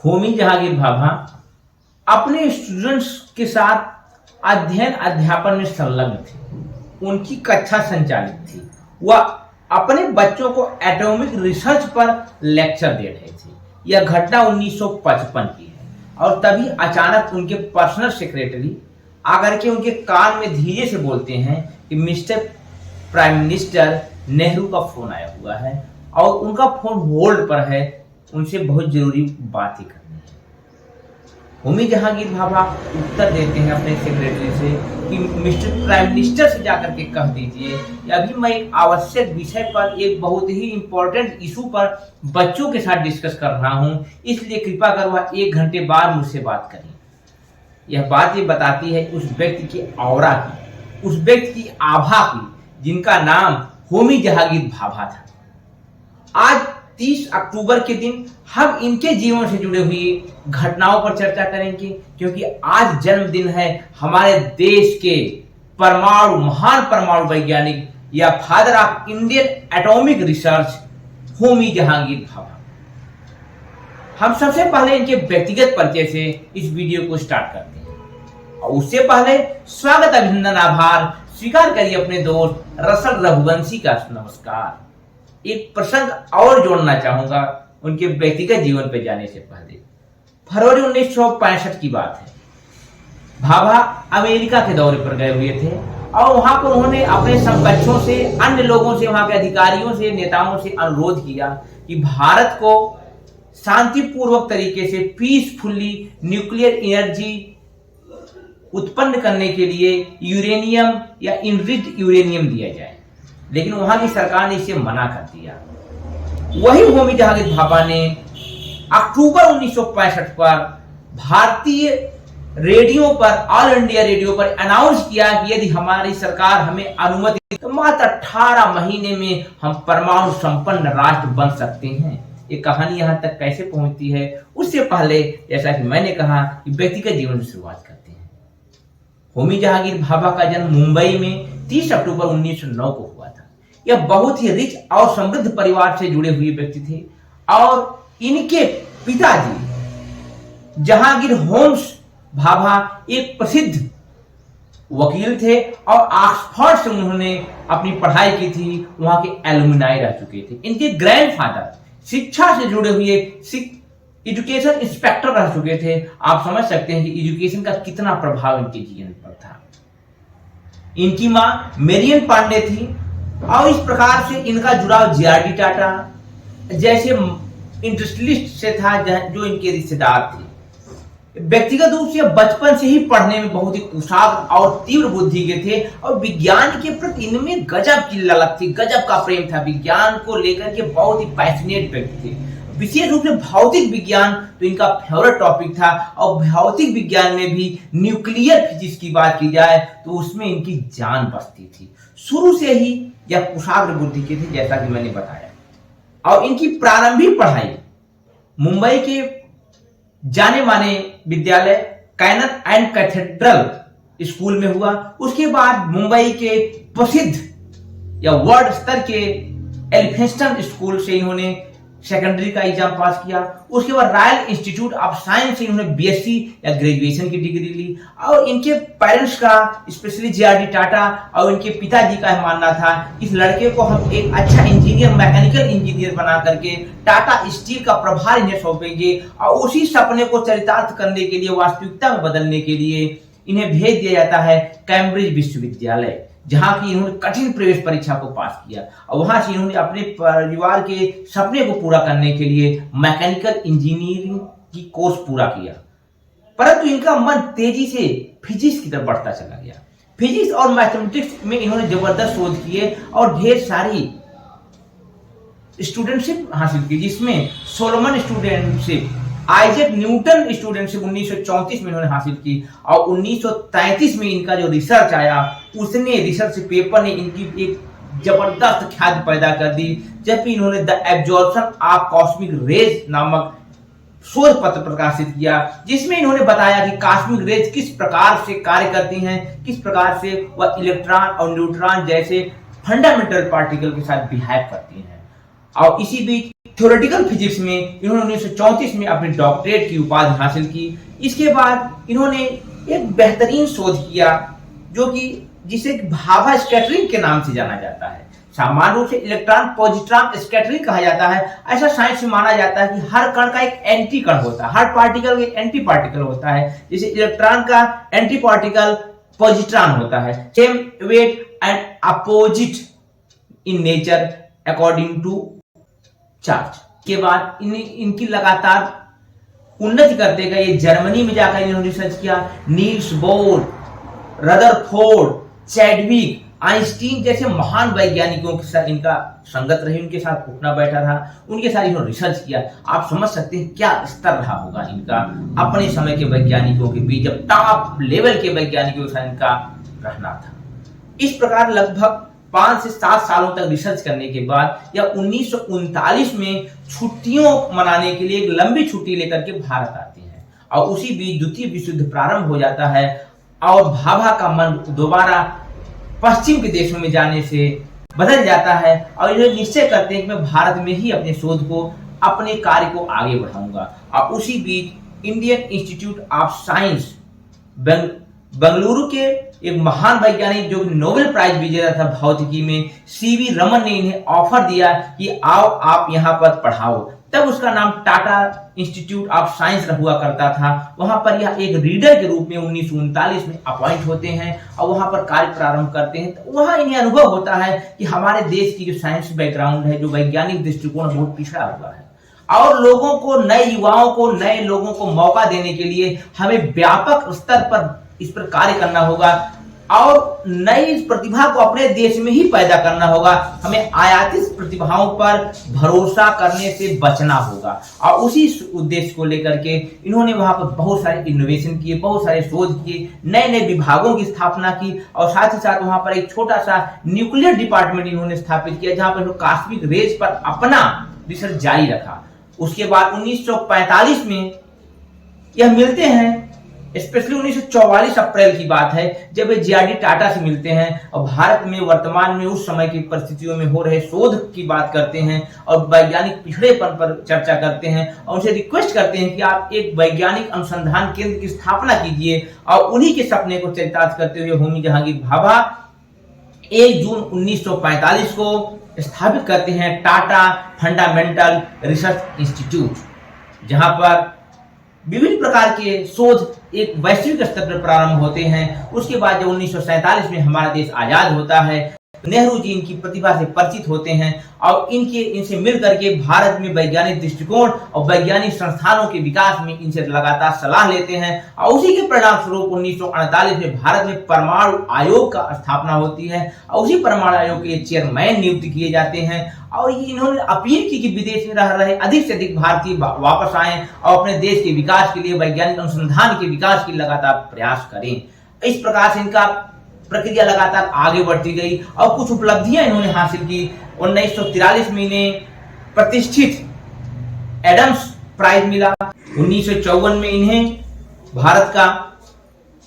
होमी जहांगीर भाभा अपने स्टूडेंट्स के साथ अध्ययन अध्यापन में संलग्न थी। उनकी कक्षा संचालित थी। वह अपने बच्चों को एटॉमिक रिसर्च पर लेक्चर दे रहे थे। यह घटना 1955 की है और तभी अचानक उनके पर्सनल सेक्रेटरी आकर के उनके कान में धीरे से बोलते हैं कि मिस्टर प्राइम मिनिस्टर, नेहरू का फोन आया हुआ है और उनका फोन होल्ड पर है, उनसे बहुत जरूरी बातें करनी है। होमी जहांगीर भाभा उत्तर देते हैं अपने सेक्रेटरी से कि मिस्टर प्राइम मिनिस्टर से जाकर के कह दीजिए कि अभी मैं एक आवश्यक विषय पर, एक बहुत ही इंपॉर्टेंट इशू पर बच्चों के साथ डिस्कस कर रहा हूं, इसलिए कृपा कर वह 1 घंटे बाद मुझसे बात करें। यह बात ये बताती है उस व्यक्ति की ऑरा की, उस व्यक्ति की आभा की, जिनका नाम होमी जहांगीर भाभा था। आज 30 अक्टूबर के दिन हम इनके जीवन से जुड़े हुए घटनाओं पर चर्चा करेंगे, क्योंकि आज जन्मदिन है हमारे देश के महान परमाणु वैज्ञानिक या father of Indian atomic research Homi Jahangir Bhabha. हम सबसे पहले इनके व्यक्तिगत परिचय से इस वीडियो को स्टार्ट करते हैं और उससे पहले स्वागत, अभिनंदन, आभार स्वीकार करिए अपने दोस्त रसल रघुवंशी का नमस्कार। एक प्रसंग और जोड़ना चाहूंगा उनके व्यक्तिगत जीवन पर जाने से पहले। फरवरी 1965 की बात है। भाभा अमेरिका के दौरे पर गए हुए थे और वहां पर उन्होंने अपने समकक्षों से, अन्य लोगों से, वहां के अधिकारियों से, नेताओं से अनुरोध किया कि भारत को शांतिपूर्वक तरीके से पीसफुली न्यूक्लियर एनर्जी उत्पन्न करने के लिए यूरेनियम या इनरिच्ड यूरेनियम दिया जाए, लेकिन वहां की सरकार ने इसे मना कर दिया। वही होमी जहांगीर भाभा ने अक्टूबर 1965 पर भारतीय रेडियो पर, ऑल इंडिया रेडियो पर अनाउंस किया कि यदि हमारी सरकार हमें अनुमति तो मात्र 18 महीने में हम परमाणु संपन्न राष्ट्र बन सकते हैं। ये कहानी यहां तक कैसे पहुंचती है, उससे पहले जैसा कि मैंने कहा कि व्यक्तिगत जीवन से शुरुआत करते हैं। होमी जहांगीर भाभा का जन्म मुंबई में 30 अक्टूबर 1909 को हुआ था। यह बहुत ही रिच और समृद्ध परिवार से जुड़े हुए व्यक्ति थे और इनके पिताजी जहांगीर होम्स भाभा एक प्रसिद्ध वकील थे और ऑक्सफोर्ड से उन्होंने अपनी पढ़ाई की थी, वहां के एलुमनाई रह चुके थे। इनके ग्रैंडफादर शिक्षा से जुड़े हुए एजुकेशन इंस्पेक्टर रह चुके थे। आप समझ सकते हैं कि एजुकेशन का कितना प्रभाव इनके जीवन पर था। इनकी मां मेरियन पांडे थी और इस प्रकार से इनका जुड़ाव जेआरडी टाटा जैसे इंडस्ट्रियलिस्ट से था, जो इनके रिश्तेदार थे। व्यक्तिगत रूप से बचपन से ही पढ़ने में बहुत ही कुशाग्र और तीव्र बुद्धि के थे और विज्ञान के प्रति इनमें गजब की ललक थी, गजब का प्रेम था। विज्ञान को लेकर के बहुत ही पैशनेट व्यक्ति थे। विशेष रूप से भौतिक विज्ञान तो इनका फेवरेट टॉपिक था और भौतिक विज्ञान में भी न्यूक्लियर फिजिक्स की बात की जाए तो उसमें इनकी जान बसती थी। शुरू से ही यह कुशाग्र बुद्धि के थे, जैसा कि मैंने बताया। और इनकी प्रारंभिक पढ़ाई मुंबई के जाने माने विद्यालय कैनन एंड कैथेड्रल स्कूल में हुआ। उसके बाद मुंबई के प्रसिद्ध या वर्ल्ड स्तर के एल्फिंस्टन स्कूल से इन्होंने सेकेंडरी का एग्जाम पास किया। उसके बाद रॉयल इंस्टीट्यूट ऑफ साइंस से इन्होंने बीएससी या ग्रेजुएशन की डिग्री ली। और इनके पेरेंट्स का, स्पेशली जेआरडी टाटा और इनके पिताजी का मानना था इस लड़के को हम एक अच्छा इंजीनियर, मैकेनिकल इंजीनियर बना करके टाटा स्टील का प्रभार इन्हें सौंपेंगे और उसी सपने को चरितार्थ करने के लिए, वास्तविकता में बदलने के लिए इन्हें भेज दिया जाता है कैम्ब्रिज विश्वविद्यालय, जहां की इन्होंने कठिन प्रवेश परीक्षा को पास किया और वहां से इन्होंने अपने परिवार के सपने को पूरा करने के लिए मैकेनिकल इंजीनियरिंग की कोर्स पूरा किया। परंतु इनका मन तेजी से फिजिक्स की तरफ बढ़ता चला गया। फिजिक्स और मैथमेटिक्स में इन्होंने जबरदस्त शोध किए और ढेर सारी स्टूडेंटशिप हासिल की, जिसमें Solomon studentship, Isaac Newton studentship 1934 में इन्होंने हासिल की और 1933 में इनका जो रिसर्च आया, उसने रिसर्च पेपर ने इनकी एक जबरदस्त ख्याति पैदा कर दी, जबकि इन्होंने the absorption of cosmic rays नामक शोध पत्र प्रकाशित किया, जिसमें इन्होंने बताया कि कॉस्मिक रेज किस प्रकार से कार्य करती हैं, किस प्रकार से वह इलेक्ट्रॉन और न्यूट्रॉन जैसे फंडामेंटल पार्टिकल के साथ बिहेव करती हैं। और इसी बीच थ्योरेटिकल फिजिक्स में इन्होंने 1934 में अपनी डॉक्टरेट की उपाधि हासिल की। इसके बाद इन्होंने एक बेहतरीन शोध किया जो कि जिसे भाभा स्कैटरिंग के नाम से जाना जाता है। सामान्य रूप से इलेक्ट्रॉन पॉजिट्रॉन स्कैटरिंग कहा जाता है। ऐसा साइंस में माना जाता है कि हर कण का एक एंटी कण होता है, हर पार्टिकल का एक एंटी पार्टिकल होता है। जैसे इलेक्ट्रॉन का एंटी पार्टिकल पॉजिट्रॉन होता है, same weight and opposite in nature according to charge. के बाद इनकी लगातार उन्नति करते गए। जर्मनी में जाकर इन्होंने रिसर्च किया। Niels Bohr, Rutherford, Chadwick, Einstein जैसे महान वैज्ञानिकों के साथ इनका संगत रही, उनके साथ उठना बैठा था, उनके साथ इन्होंने रिसर्च किया। आप समझ सकते हैं क्या स्तर रहा होगा इनका अपने समय के वैज्ञानिकों के बीच, जब टॉप लेवल के वैज्ञानिकों के साथ इनका रहना था। इस प्रकार लगभग 5 से 7 सालों तक रिसर्च करने के बाद या 1939 में छुट्टियों मनाने के लिए एक लंबी छुट्टी लेकर के भारत आते हैं और उसी बीच द्वितीय विश्व युद्ध प्रारंभ हो जाता है और भाभा का मन दोबारा पश्चिम के देशों में जाने से बदल जाता है और ये निश्चय करते हैं कि मैं भारत में ही अपने शोध को, अपने कार्य को आगे बढ़ाऊंगा। और उसी बीच Indian Institute of Science Bengaluru के एक महान वैज्ञानिक जो नोबेल प्राइज विजेता था भौतिकी में, सीवी रमन ने इन्हें ऑफर दिया कि आओ आप यहाँ पर पढ़ाओ। तब उसका नाम टाटा इंस्टीट्यूट ऑफ साइंस हुआ करता था। वहां पर यह एक रीडर के रूप में 1939 में अपॉइंट होते हैं और वहां पर कार्य प्रारंभ करते हैं। तो वहां इन्हें अनुभव होता है कि हमारे देश की जो साइंस बैकग्राउंड है, जो वैज्ञानिक दृष्टिकोण बहुत पिछड़ा हुआ है और लोगों को, नए युवाओं को, नए लोगों को मौका देने के लिए हमें व्यापक स्तर पर इस पर कार्य करना होगा और नई प्रतिभा को अपने देश में ही पैदा करना होगा। हमें आयातित प्रतिभाओं पर भरोसा करने से बचना होगा और उसी उद्देश्य को लेकर के इन्होंने वहां पर बहुत सारे इनोवेशन किए, बहुत सारे शोध किए, नए नए विभागों की स्थापना की और साथ ही साथ वहां पर एक छोटा सा न्यूक्लियर डिपार्टमेंट इन्होंने स्थापित किया जहां पर कॉस्मिक रेज पर अपना रिसर्च जारी रखा। उसके बाद 1945 में यह मिलते हैं, स्पेशली 1944 अप्रैल की बात है जब वे जीआरडी टाटा से मिलते हैं और भारत में वर्तमान में उस समय की परिस्थितियों में हो रहे शोध की बात करते हैं और वैज्ञानिक पिछड़ेपन पर चर्चा करते हैं और उनसे रिक्वेस्ट करते हैं कि आप एक वैज्ञानिक अनुसंधान केंद्र की स्थापना कीजिए और उन्हीं के सपने को चरितार्थ करते हुए होमी जहांगीर भाभा 1 जून 1945 को स्थापित करते हैं टाटा फंडामेंटल रिसर्च इंस्टीट्यूट, जहां पर विभिन्न प्रकार के शोध एक वैश्विक स्तर पर प्रारंभ होते हैं। उसके बाद जब 1947 में हमारा देश आजाद होता है, नेहरू जी इनकी प्रतिभा से परिचित होते हैं और इनसे मिल करके भारत में वैज्ञानिक दृष्टिकोण और वैज्ञानिक संस्थानों के विकास में इनसे लगातार सलाह लेते हैं और उसी के परिणाम स्वरूप 1948 में भारत में परमाणु आयोग का स्थापना होती है और उसी परमाणु आयोग के चेयरमैन नियुक्त किए जाते हैं और ये इन्होंने अपील की कि विदेश में रह रहे अधिक से अधिक भारतीय वापस आएं और अपने देश के विकास के लिए, वैज्ञानिक अनुसंधान के विकास के लिए लगातार प्रयास करें। इस प्रकार से इनका प्रक्रिया लगातार आगे बढ़ती गई और कुछ उपलब्धियां इन्होंने हासिल की। 1943 में इन्हें प्रतिष्ठित एडम्स प्राइज मिला। 1954 में इन्हें भारत का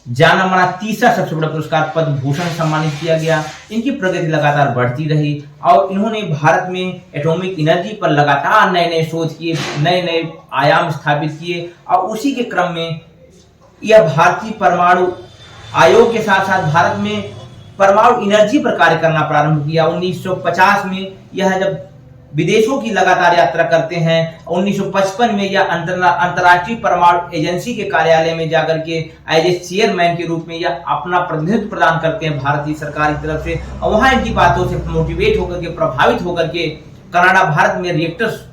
जाना माना तीसरा सबसे बड़ा पुरस्कार पद्म भूषण सम्मानित किया गया। इनकी प्रगति लगातार बढ़ती रही और इन्होंने भारत में एटॉमिक एनर्जी पर लगातार नए नए शोध किए, नए नए आयाम स्थापित किए और उसी के क्रम में यह भारतीय परमाणु आयोग के साथ साथ भारत में परमाणु एनर्जी पर कार्य करना प्रारंभ किया। 1950 में यह जब विदेशों की लगातार यात्रा करते हैं, 1955 में यह अंतर्राष्ट्रीय परमाणु एजेंसी के कार्यालय में जाकर के एज ए चेयरमैन के रूप में यह अपना प्रतिनिधित्व प्रदान करते हैं भारतीय सरकार की तरफ से और वहां इनकी बातों से मोटिवेट होकर के, प्रभावित होकर के कनाडा भारत में रिएक्टर्स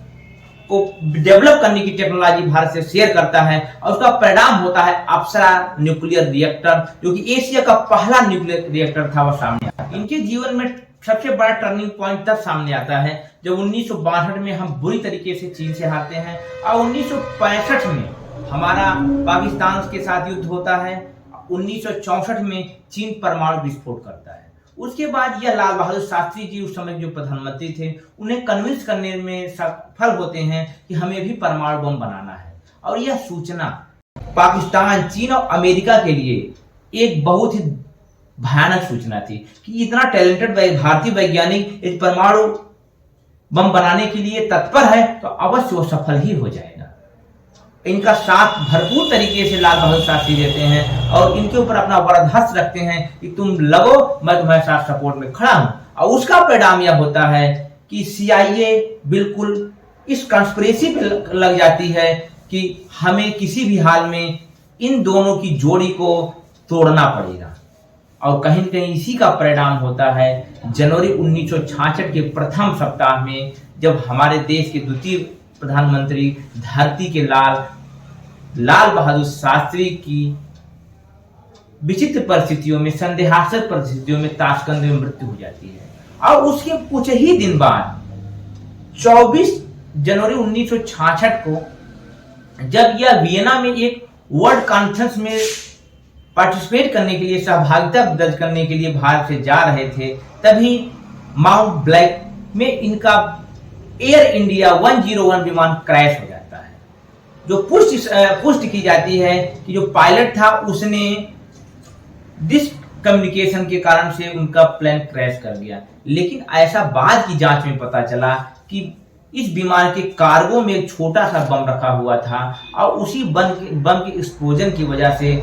को डेवलप करने की टेक्नोलॉजी भारत से शेयर करता है और उसका परिणाम होता है अप्सरा न्यूक्लियर रिएक्टर, जो कि एशिया का पहला न्यूक्लियर रिएक्टर था, वो सामने आता है। इनके जीवन में सबसे बड़ा टर्निंग पॉइंट तब सामने आता है जब 1962 में हम बुरी तरीके से चीन से हारते हैं और 1965 में हमारा पाकिस्तान के साथ युद्ध होता है। 1964 में चीन परमाणु विस्फोट करता है। उसके बाद यह लाल बहादुर शास्त्री जी उस समय जो प्रधानमंत्री थे उन्हें कन्विंस करने में सफल होते हैं कि हमें भी परमाणु बम बनाना है और यह सूचना पाकिस्तान, चीन और अमेरिका के लिए एक बहुत ही भयानक सूचना थी कि इतना टैलेंटेड भारतीय वैज्ञानिक इस परमाणु बम बनाने के लिए तत्पर है तो अवश्य वो सफल ही हो जाएगा। इनका साथ भरपूर तरीके से लाल बहादुर शास्त्री देते हैं और इनके ऊपर अपना वरदहस्त रखते हैं कि तुम लगो, मैं तुम्हारे साथ सपोर्ट में खड़ा हूं। और उसका परिणाम यह होता है कि CIA बिल्कुल इस कंस्पिरेसी पे लग जाती है कि हमें किसी भी हाल में इन दोनों की जोड़ी को तोड़ना पड़ेगा। और कहीं न कहीं इसी का परिणाम होता है जनवरी 1966 के प्रथम सप्ताह में, जब हमारे देश के द्वितीय प्रधानमंत्री धरती के लाल बहादुर शास्त्री की विचित्र परिस्थितियों में, संदेहास्पद परिस्थितियों में ताशकंद में मृत्यु हो जाती है। और उसके कुछ ही दिन बाद 24 जनवरी 1966 को जब यह वियना में एक वर्ल्ड कॉन्फ्रेंस में पार्टिसिपेट करने के लिए, सहभागिता दर्ज करने के लिए भारत से जा रहे थे, तभी माउंट ब्लैक में इनका एयर इंडिया 101 विमान क्रैश हो जाता है। जो पुष्टि की जाती है कि जो पायलट था उसने डिसकम्युनिकेशन के कारण से उनका प्लेन क्रैश कर दिया। लेकिन ऐसा बाद की जांच में पता चला कि इस विमान के कार्गो में एक छोटा सा बम रखा हुआ था और उसी बम के एक्सप्लोजन की वजह से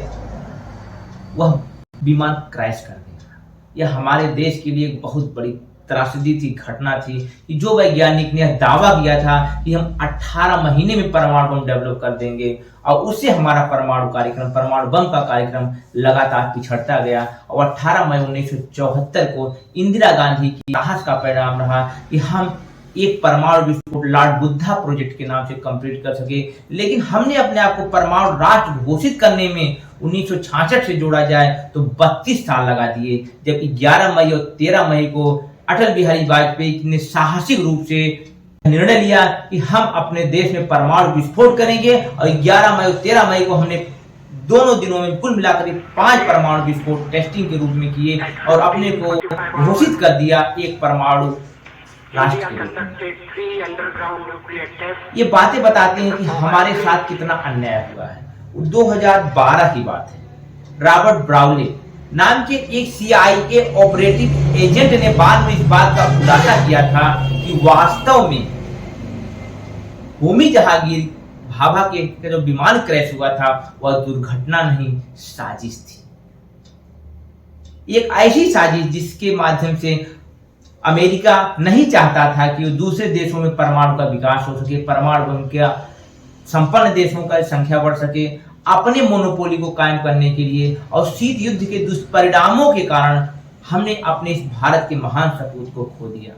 वह विमान क्रैश कर गया। यह हमारे देश के लिए एक बहुत बड़ी त्रासदी थी, घटना थी कि जो वैज्ञानिक ने दावा किया था कि हम 18 महीने में परमाणु बम डेवलप कर देंगे और उससे हमारा परमाणु बम का कार्यक्रम लगातार पिछड़ता गया। और 18 मई 1974 को इंदिरा गांधी की साहस का परिणाम रहा कि हम एक परमाणु विस्फोट लॉर्ड बुद्धा प्रोजेक्ट के नाम से कंप्लीट कर सके। लेकिन हमने अपने आप को परमाणु राष्ट्र घोषित करने में 1966 से जोड़ा जाए तो 32 साल लगा दिए, जबकि 11 मई और 13 मई को अटल बिहारी वाजपेयी ने साहसिक रूप से निर्णय लिया कि हम अपने देश में परमाणु विस्फोट करेंगे। और 11 मई और 13 मई को हमने दोनों दिनों में कुल मिलाकर 5 परमाणु विस्फोट टेस्टिंग के रूप में किए और अपने को घोषित कर दिया एक परमाणु राष्ट्र के रूप में। ये बातें बताते हैं कि हमारे साथ कितना अन्याय हुआ है। 2012 की बात है। रॉबर्ट ब्राउले नाम के एक CIA ऑपरेटिव एजेंट ने बाद में इस बात का खुलासा किया था कि वास्तव में होमी जहांगीर भाभा के जो विमान क्रैश हुआ था वह दुर्घटना नहीं, साजिश थी। एक ऐसी साजिश जिसके माध्यम से अमेरिका नहीं चाहता था कि दूसरे देशों में परमाणु का विकास हो सके, परमाणु बम का संपन्न देशों का संख्या बढ़ सके, अपने मोनोपोली को कायम करने के लिए। और शीत युद्ध के दुष्परिणामों के कारण हमने अपने इस भारत के महान सपूत को खो दिया।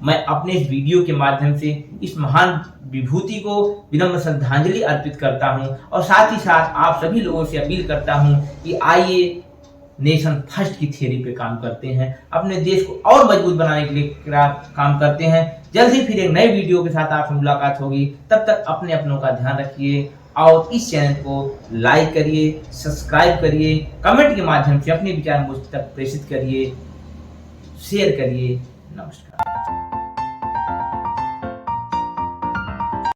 मैं अपने इस वीडियो के माध्यम से इस महान विभूति को विनम्र श्रद्धांजलि अर्पित करता हूं और साथ ही साथ आप सभी लोगों से अपील करता हूं कि आइए नेशन फर्स्ट की थियरी पे काम करते हैं, अपने देश को और मजबूत बनाने के लिए काम करते हैं। जल्द ही फिर एक नए वीडियो के साथ आपसे मुलाकात होगी। तब तक अपने अपनों का ध्यान रखिए और इस चैनल को लाइक करिए, सब्सक्राइब करिए, कमेंट के माध्यम से अपने विचार मुझ तक प्रेषित करिए, शेयर करिए। नमस्कार।